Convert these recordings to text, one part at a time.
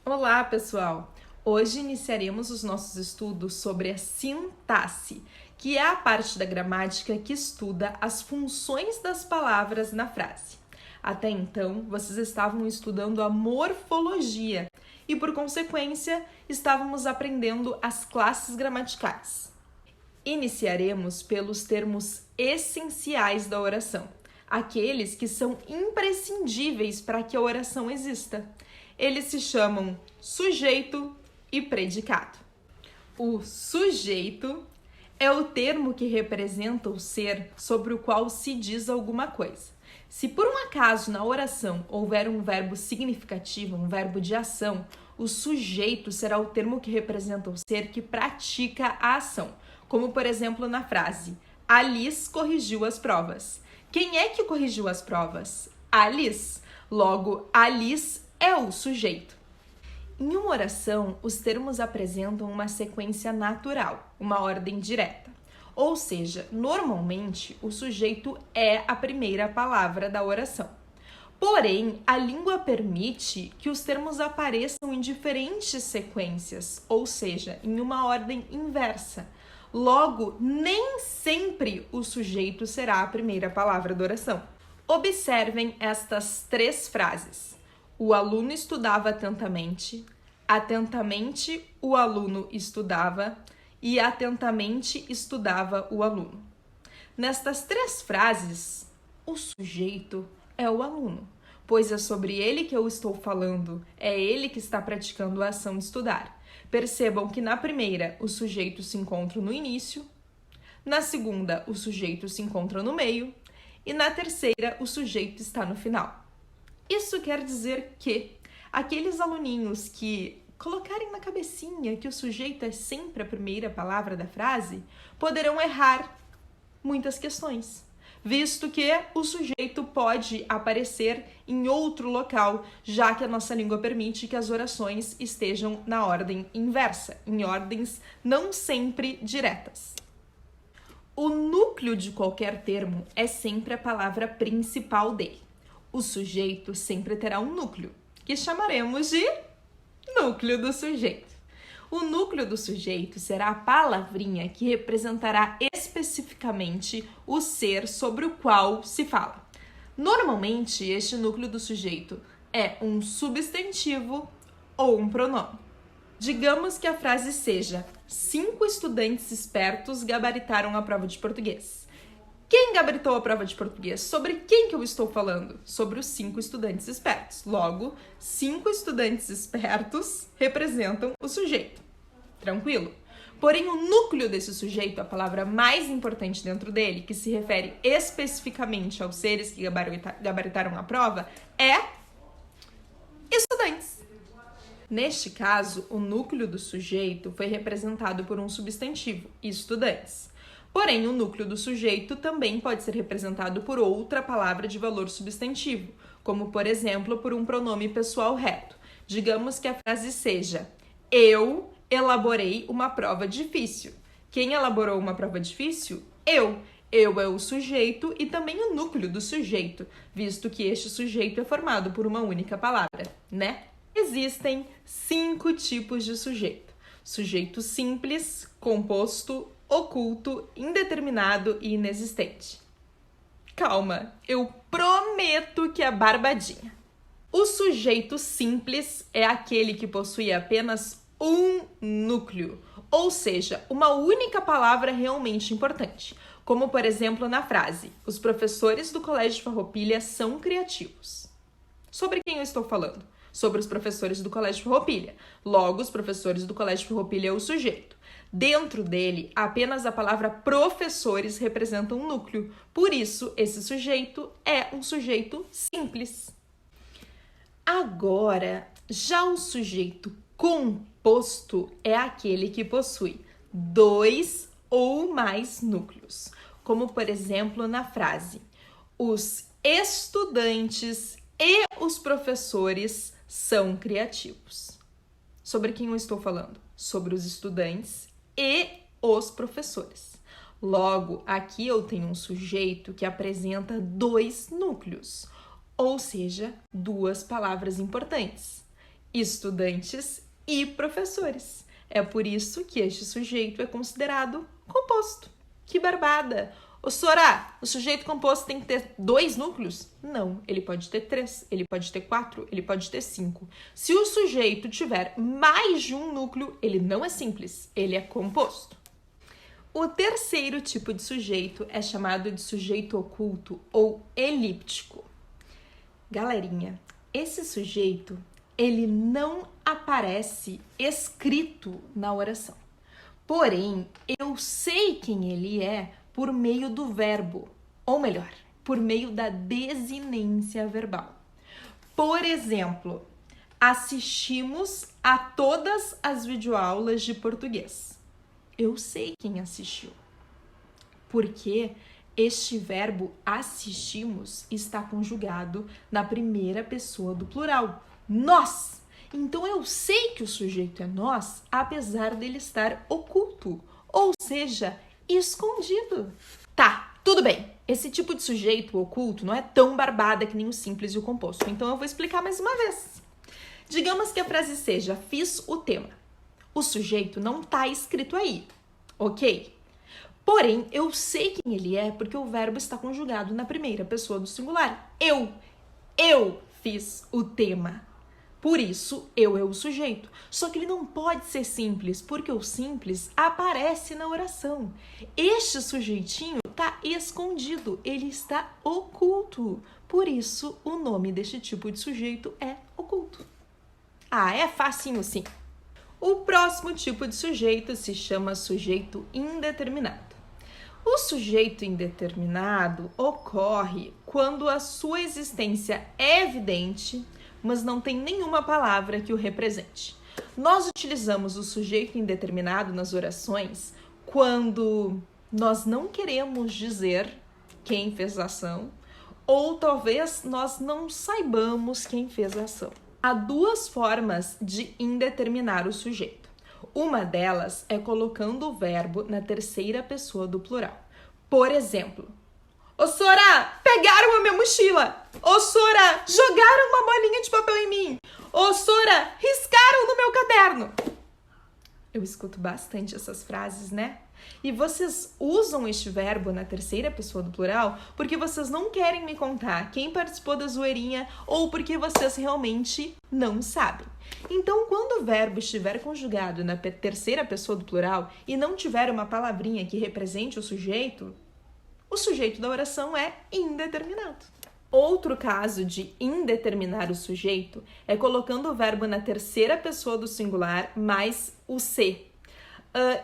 Olá, pessoal! Hoje iniciaremos os nossos estudos sobre a sintaxe, que é a parte da gramática que estuda as funções das palavras na frase. Até então, vocês estavam estudando a morfologia e, por consequência, estávamos aprendendo as classes gramaticais. Iniciaremos pelos termos essenciais da oração, aqueles que são imprescindíveis para que a oração exista. Eles se chamam sujeito e predicado. O sujeito é o termo que representa o ser sobre o qual se diz alguma coisa. Se por um acaso na oração houver um verbo significativo, um verbo de ação, o sujeito será o termo que representa o ser que pratica a ação. Como, por exemplo, na frase, Alice corrigiu as provas. Quem é que corrigiu as provas? Alice. Logo, Alice é o sujeito. Em uma oração, os termos apresentam uma sequência natural, uma ordem direta. Ou seja, normalmente, o sujeito é a primeira palavra da oração. Porém, a língua permite que os termos apareçam em diferentes sequências, ou seja, em uma ordem inversa. Logo, nem sempre o sujeito será a primeira palavra da oração. Observem estas três frases. O aluno estudava atentamente o aluno estudava e atentamente estudava o aluno. Nestas três frases, o sujeito é o aluno, pois é sobre ele que eu estou falando, é ele que está praticando a ação de estudar. Percebam que na primeira o sujeito se encontra no início, na segunda o sujeito se encontra no meio e na terceira o sujeito está no final. Isso quer dizer que aqueles aluninhos que colocarem na cabecinha que o sujeito é sempre a primeira palavra da frase poderão errar muitas questões, visto que o sujeito pode aparecer em outro local, já que a nossa língua permite que as orações estejam na ordem inversa, em ordens não sempre diretas. O núcleo de qualquer termo é sempre a palavra principal dele. O sujeito sempre terá um núcleo, que chamaremos de núcleo do sujeito. O núcleo do sujeito será a palavrinha que representará especificamente o ser sobre o qual se fala. Normalmente, este núcleo do sujeito é um substantivo ou um pronome. Digamos que a frase seja: 5 estudantes espertos gabaritaram a prova de português. Quem gabaritou a prova de português? Sobre quem que eu estou falando? Sobre os 5 estudantes espertos. Logo, 5 estudantes espertos representam o sujeito. Tranquilo? Porém, o núcleo desse sujeito, a palavra mais importante dentro dele, que se refere especificamente aos seres que gabaritaram a prova, é estudantes. Neste caso, o núcleo do sujeito foi representado por um substantivo, estudantes. Porém, o núcleo do sujeito também pode ser representado por outra palavra de valor substantivo, como, por exemplo, por um pronome pessoal reto. Digamos que a frase seja: eu elaborei uma prova difícil. Quem elaborou uma prova difícil? Eu. Eu é o sujeito e também o núcleo do sujeito, visto que este sujeito é formado por uma única palavra, né? Existem 5 tipos de sujeito: sujeito simples, composto, oculto, indeterminado e inexistente. Calma, eu prometo que é barbadinha. O sujeito simples é aquele que possui apenas um núcleo, ou seja, uma única palavra realmente importante, como por exemplo na frase: os professores do Colégio Farroupilha são criativos. Sobre quem eu estou falando? Sobre os professores do Colégio Farroupilha. Logo, os professores do Colégio Farroupilha é o sujeito. Dentro dele, apenas a palavra professores representa um núcleo. Por isso, esse sujeito é um sujeito simples. Agora, já o sujeito composto é aquele que possui 2 ou mais núcleos. Como, por exemplo, na frase: os estudantes e os professores são criativos. Sobre quem eu estou falando? Sobre os estudantes e os professores. Logo, aqui eu tenho um sujeito que apresenta 2 núcleos, ou seja, 2 palavras importantes. estudantes e professores. É por isso que este sujeito é considerado composto. Que barbada! Ô, Sora, o sujeito composto tem que ter 2 núcleos? Não, ele pode ter 3, ele pode ter 4, ele pode ter 5. Se o sujeito tiver mais de um núcleo, ele não é simples, ele é composto. O terceiro tipo de sujeito é chamado de sujeito oculto ou elíptico. Galerinha, esse sujeito, ele não aparece escrito na oração. Porém, eu sei quem ele é por meio do verbo, ou melhor, por meio da desinência verbal. Por exemplo, assistimos a todas as videoaulas de português. Eu sei quem assistiu, porque este verbo assistimos está conjugado na primeira pessoa do plural, nós. Então eu sei que o sujeito é nós, apesar dele estar oculto, ou seja, escondido. Tá, tudo bem. Esse tipo de sujeito oculto não é tão barbada que nem o simples e o composto. Então eu vou explicar mais uma vez. Digamos que a frase seja: fiz o tema. O sujeito não tá escrito aí, ok? Porém, eu sei quem ele é porque o verbo está conjugado na primeira pessoa do singular. Eu fiz o tema. Por isso, eu é o sujeito. Só que ele não pode ser simples, porque o simples aparece na oração. Este sujeitinho está escondido, ele está oculto. Por isso, o nome deste tipo de sujeito é oculto. Ah, é facinho sim. O próximo tipo de sujeito se chama sujeito indeterminado. O sujeito indeterminado ocorre quando a sua existência é evidente, mas não tem nenhuma palavra que o represente. Nós utilizamos o sujeito indeterminado nas orações quando nós não queremos dizer quem fez a ação, ou talvez nós não saibamos quem fez a ação. Há 2 formas de indeterminar o sujeito. Uma delas é colocando o verbo na terceira pessoa do plural. Por exemplo, ô Sora, pegaram a minha mochila. Ô Sora, jogaram uma bolinha de papel em mim. Ô Sora, riscaram no meu caderno. Eu escuto bastante essas frases, né? E vocês usam este verbo na terceira pessoa do plural porque vocês não querem me contar quem participou da zoeirinha ou porque vocês realmente não sabem. Então, quando o verbo estiver conjugado na terceira pessoa do plural e não tiver uma palavrinha que represente o sujeito da oração é indeterminado. Outro caso de indeterminar o sujeito é colocando o verbo na terceira pessoa do singular mais o se.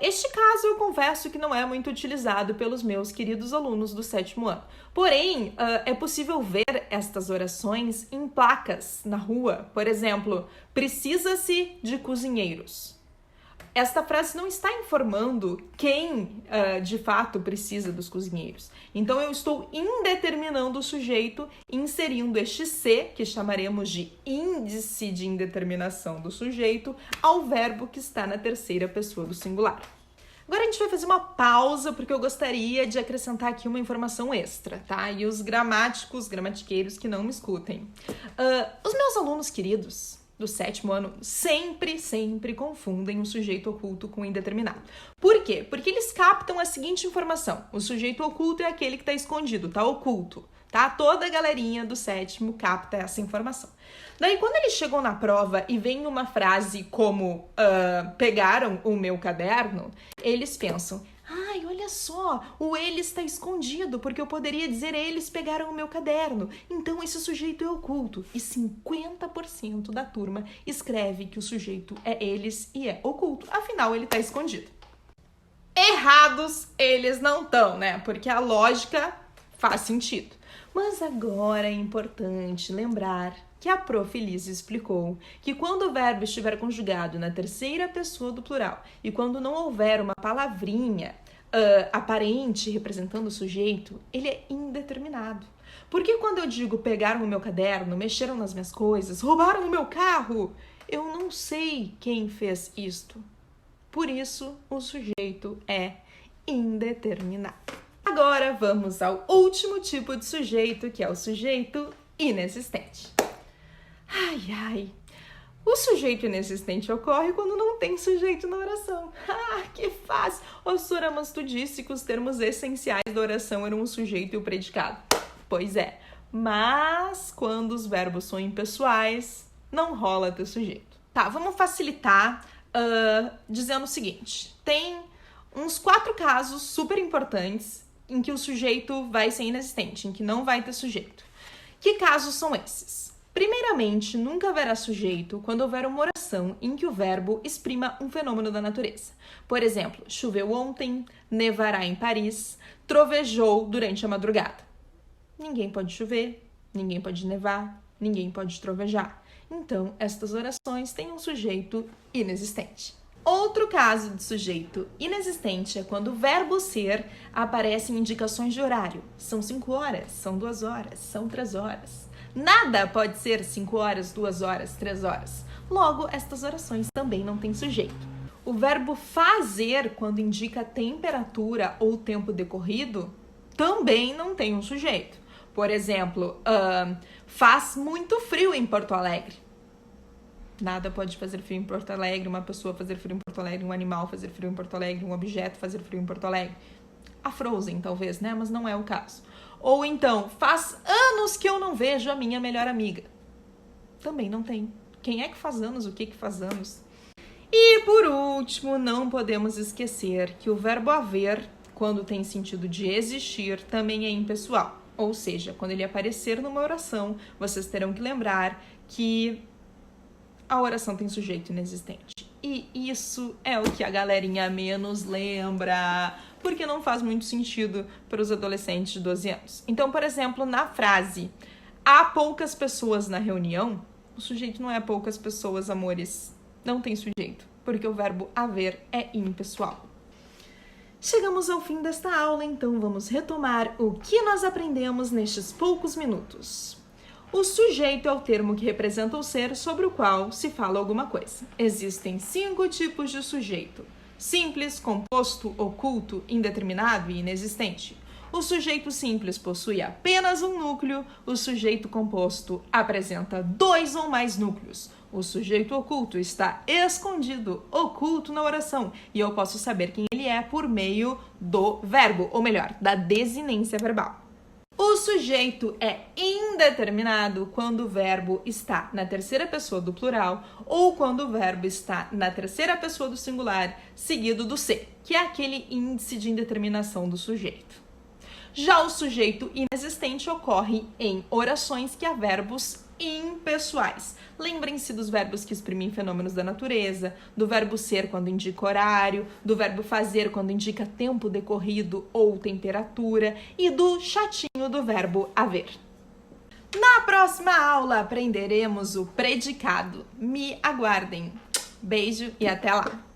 Este caso eu confesso que não é muito utilizado pelos meus queridos alunos do 7º ano. Porém, é possível ver estas orações em placas na rua. Por exemplo, precisa-se de cozinheiros. Esta frase não está informando quem de fato precisa dos cozinheiros. Então, eu estou indeterminando o sujeito, inserindo este se, que chamaremos de índice de indeterminação do sujeito, ao verbo que está na terceira pessoa do singular. Agora a gente vai fazer uma pausa, porque eu gostaria de acrescentar aqui uma informação extra, tá? E os gramatiqueiros que não me escutem. Os meus alunos queridos do 7º ano sempre confundem o sujeito oculto com o indeterminado. Por quê? Porque eles captam a seguinte informação: o sujeito oculto é aquele que está escondido, está oculto, tá? Toda a galerinha do 7º capta essa informação. Daí, quando eles chegam na prova e vem uma frase como pegaram o meu caderno, eles pensam: ai, olha só, o ele está escondido, porque eu poderia dizer eles pegaram o meu caderno. Então, esse sujeito é oculto. E 50% da turma escreve que o sujeito é eles e é oculto. Afinal, ele está escondido. Errados eles não estão, né? Porque a lógica faz sentido. Mas agora é importante lembrar que a Prof. Elisa explicou que quando o verbo estiver conjugado na terceira pessoa do plural e quando não houver uma palavrinha aparente representando o sujeito, ele é indeterminado. Porque quando eu digo pegaram o meu caderno, mexeram nas minhas coisas, roubaram o meu carro, eu não sei quem fez isto. Por isso, o sujeito é indeterminado. Agora vamos ao último tipo de sujeito, que é o sujeito inexistente. Ai, O sujeito inexistente ocorre quando não tem sujeito na oração. Ah, que fácil! O Sura, mas tu disse que os termos essenciais da oração eram o sujeito e o predicado. Pois é, mas quando os verbos são impessoais, não rola ter sujeito. Tá, vamos facilitar dizendo o seguinte. Tem uns 4 casos super importantes em que o sujeito vai ser inexistente, em que não vai ter sujeito. Que casos são esses? Primeiramente, nunca haverá sujeito quando houver uma oração em que o verbo exprima um fenômeno da natureza. Por exemplo, choveu ontem, nevará em Paris, trovejou durante a madrugada. Ninguém pode chover, ninguém pode nevar, ninguém pode trovejar. Então, estas orações têm um sujeito inexistente. Outro caso de sujeito inexistente é quando o verbo ser aparece em indicações de horário. São 5 horas, são 2 horas, são 3 horas. Nada pode ser 5 horas, 2 horas, 3 horas. Logo, estas orações também não têm sujeito. O verbo fazer, quando indica temperatura ou tempo decorrido, também não tem um sujeito. Por exemplo, faz muito frio em Porto Alegre. Nada pode fazer frio em Porto Alegre, uma pessoa fazer frio em Porto Alegre, um animal fazer frio em Porto Alegre, um objeto fazer frio em Porto Alegre. A Frozen, talvez, né? Mas não é o caso. Ou então, faz anos que eu não vejo a minha melhor amiga. Também não tem. Quem é que faz anos? O que faz anos? E, por último, não podemos esquecer que o verbo haver, quando tem sentido de existir, também é impessoal. Ou seja, quando ele aparecer numa oração, vocês terão que lembrar que a oração tem sujeito inexistente. E isso é o que a galerinha menos lembra, porque não faz muito sentido para os adolescentes de 12 anos. Então, por exemplo, na frase há poucas pessoas na reunião, o sujeito não é poucas pessoas, amores. Não tem sujeito, porque o verbo haver é impessoal. Chegamos ao fim desta aula, então vamos retomar o que nós aprendemos nestes poucos minutos. O sujeito é o termo que representa o ser sobre o qual se fala alguma coisa. Existem 5 tipos de sujeito: simples, composto, oculto, indeterminado e inexistente. O sujeito simples possui apenas um núcleo, o sujeito composto apresenta 2 ou mais núcleos. O sujeito oculto está escondido, oculto na oração, e eu posso saber quem ele é por meio do verbo, ou melhor, da desinência verbal. O sujeito é indeterminado quando o verbo está na terceira pessoa do plural ou quando o verbo está na terceira pessoa do singular, seguido do ser, que é aquele índice de indeterminação do sujeito. Já o sujeito inexistente ocorre em orações que há verbos impessoais. Lembrem-se dos verbos que exprimem fenômenos da natureza, do verbo ser quando indica horário, do verbo fazer quando indica tempo decorrido ou temperatura e do chatinho do verbo haver. Na próxima aula aprenderemos o predicado. Me aguardem. Beijo e até lá!